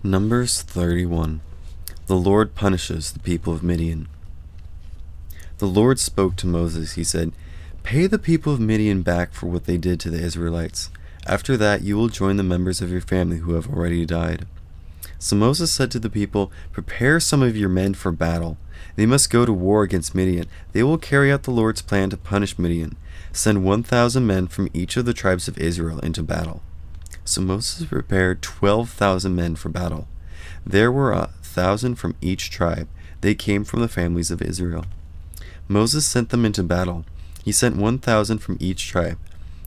Numbers 31. The Lord punishes the people of Midian. The Lord spoke to Moses. He said, "Pay the people of Midian back for what they did to the Israelites. After that you will join the members of your family who have already died." So Moses said to the people, "Prepare some of your men for battle. They must go to war against Midian. They will carry out the Lord's plan to punish Midian. Send 1,000 men from each of the tribes of Israel into battle." So Moses prepared 12,000 men for battle. There were 1,000 from each tribe. They came from the families of Israel. Moses sent them into battle. He sent 1,000 from each tribe.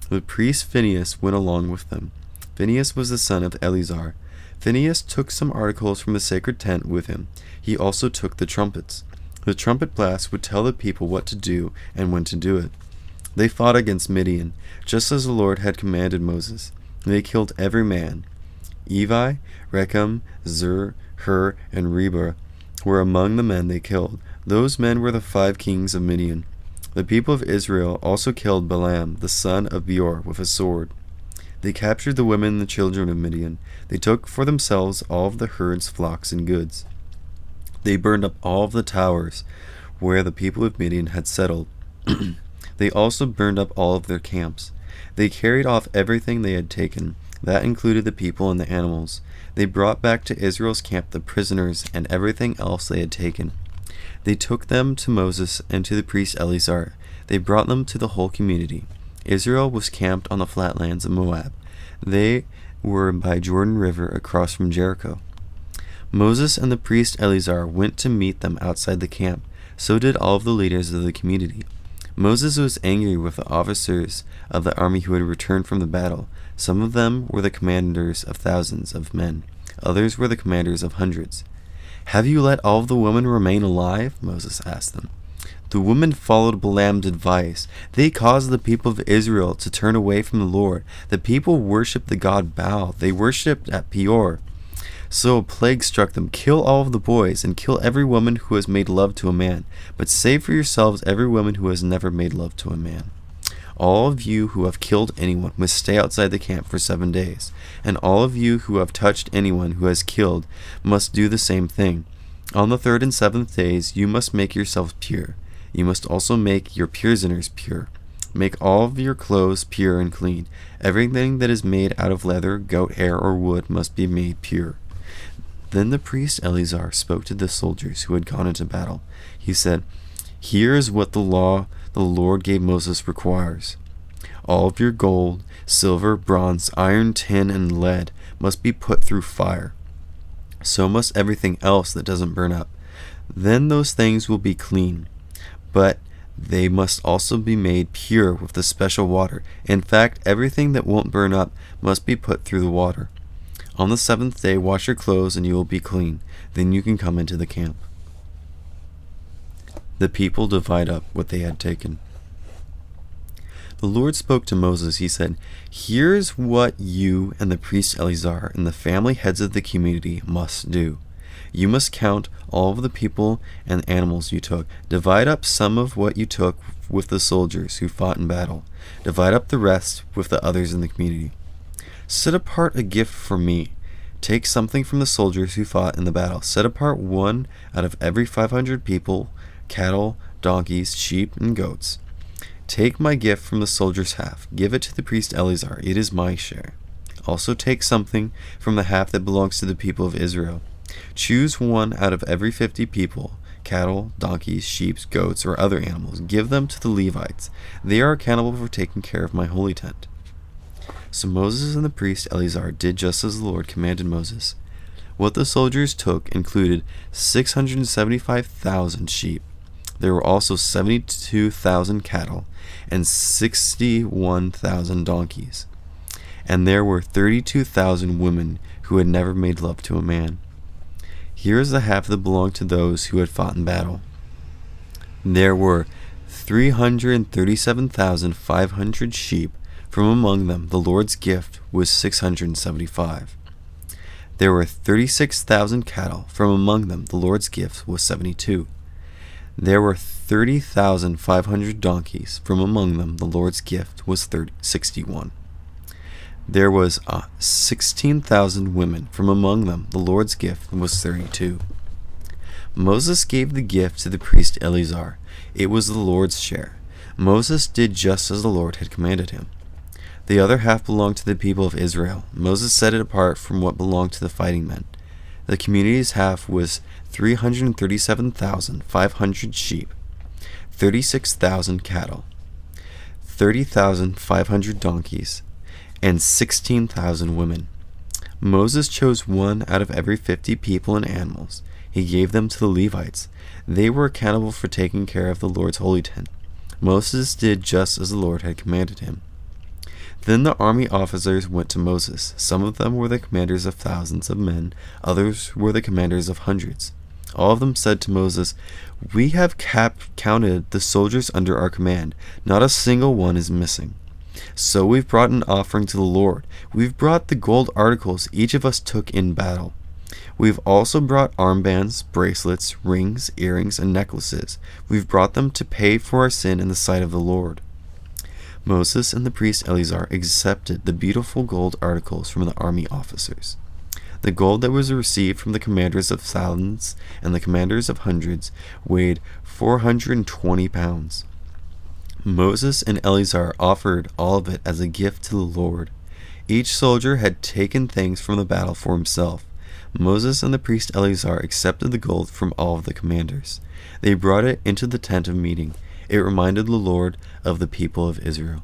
The priest Phinehas went along with them. Phinehas was the son of Eleazar. Phinehas took some articles from the sacred tent with him. He also took the trumpets. The trumpet blast would tell the people what to do and when to do it. They fought against Midian, just as the Lord had commanded Moses. They killed every man. Evi, Rechem, Zur, Hur, and Reba were among the men they killed. Those men were the 5 kings of Midian. The people of Israel also killed Balaam, the son of Beor, with a sword. They captured the women and the children of Midian. They took for themselves all of the herds, flocks, and goods. They burned up all of the towers where the people of Midian had settled. They also burned up all of their camps. They carried off everything they had taken. That included the people and the animals. They brought back to Israel's camp the prisoners and everything else they had taken. They took them to Moses and to the priest Eleazar. They brought them to the whole community. Israel was camped on the flatlands of Moab. They were by Jordan River across from Jericho. Moses and the priest Eleazar went to meet them outside the camp. So did all of the leaders of the community. Moses was angry with the officers of the army who had returned from the battle. Some of them were the commanders of thousands of men. Others were the commanders of hundreds. "Have you let all of the women remain alive?" Moses asked them. The women followed Balaam's advice. They caused the people of Israel to turn away from the Lord. The people worshipped the god Baal. They worshipped at Peor. So a plague struck them. "Kill all of the boys, and kill every woman who has made love to a man. But save for yourselves every woman who has never made love to a man. All of you who have killed anyone must stay outside the camp for 7 days. And all of you who have touched anyone who has killed must do the same thing. On the 3rd and 7th days you must make yourselves pure. You must also make your prisoners pure. Make all of your clothes pure and clean. Everything that is made out of leather, goat hair, or wood must be made pure." Then the priest Eleazar spoke to the soldiers who had gone into battle. He said, "Here is what the law the Lord gave Moses requires. All of your gold, silver, bronze, iron, tin, and lead must be put through fire. So must everything else that doesn't burn up. Then those things will be clean. But they must also be made pure with the special water. In fact, everything that won't burn up must be put through the water. On the 7th day, wash your clothes and you will be clean. Then you can come into the camp." The people divide up what they had taken. The Lord spoke to Moses. He said, "Here's what you and the priest Eleazar and the family heads of the community must do. You must count all of the people and animals you took. Divide up some of what you took with the soldiers who fought in battle. Divide up the rest with the others in the community. Set apart a gift for me. Take something from the soldiers who fought in the battle. Set apart one out of every 500 people, cattle, donkeys, sheep, and goats. Take my gift from the soldiers' half. Give it to the priest Eleazar. It is my share. Also take something from the half that belongs to the people of Israel. Choose one out of every 50 people, cattle, donkeys, sheep, goats, or other animals. Give them to the Levites. They are accountable for taking care of my holy tent." So Moses and the priest Eleazar did just as the Lord commanded Moses. What the soldiers took included 675,000 sheep. There were also 72,000 cattle and 61,000 donkeys. And there were 32,000 women who had never made love to a man. Here is the half that belonged to those who had fought in battle. There were 337,500 sheep. From among them, the Lord's gift was 675. There were 36,000 cattle. From among them, the Lord's gift was 72. There were 30,500 donkeys. From among them, the Lord's gift was 61. There was 16,000 women. From among them, the Lord's gift was 32. Moses gave the gift to the priest Eleazar. It was the Lord's share. Moses did just as the Lord had commanded him. The other half belonged to the people of Israel. Moses set it apart from what belonged to the fighting men. The community's half was 337,500 sheep, 36,000 cattle, 30,500 donkeys, and 16,000 women. Moses chose one out of every 50 people and animals. He gave them to the Levites. They were accountable for taking care of the Lord's holy tent. Moses did just as the Lord had commanded him. Then the army officers went to Moses. Some of them were the commanders of thousands of men, others were the commanders of hundreds. All of them said to Moses, "We have counted the soldiers under our command. Not a single one is missing. So we've brought an offering to the Lord. We've brought the gold articles each of us took in battle. We've also brought armbands, bracelets, rings, earrings, and necklaces. We've brought them to pay for our sin in the sight of the Lord." Moses and the priest Eleazar accepted the beautiful gold articles from the army officers. The gold that was received from the commanders of thousands and the commanders of hundreds weighed 420 pounds. Moses and Eleazar offered all of it as a gift to the Lord. Each soldier had taken things from the battle for himself. Moses and the priest Eleazar accepted the gold from all of the commanders. They brought it into the tent of meeting. It reminded the Lord of the people of Israel.